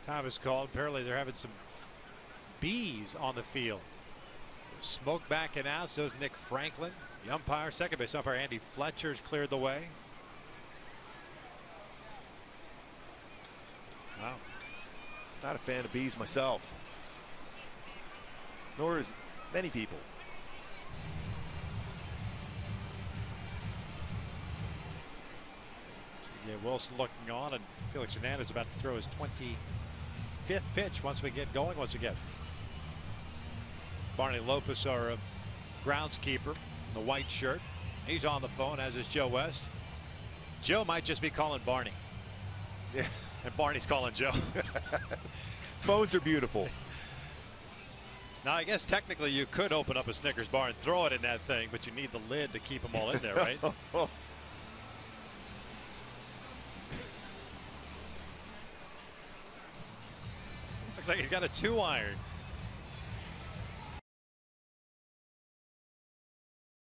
Time is called. Apparently they're having some bees on the field. So smoke backing out. So is Nick Franklin. The umpire, second base umpire Andy Fletcher's cleared the way. Wow. Not a fan of bees myself. Nor is many people. C.J. Wilson looking on, and Felix Hernandez about to throw his 25th pitch once we get going once again. Barney Lopez, our groundskeeper in the white shirt. He's on the phone, as is Joe West. Joe might just be calling Barney. Yeah. And Barney's calling Joe. Phones are beautiful. Now, I guess technically you could open up a Snickers bar and throw it in that thing, but you need the lid to keep them all in there, right? Looks like he's got a 2-iron.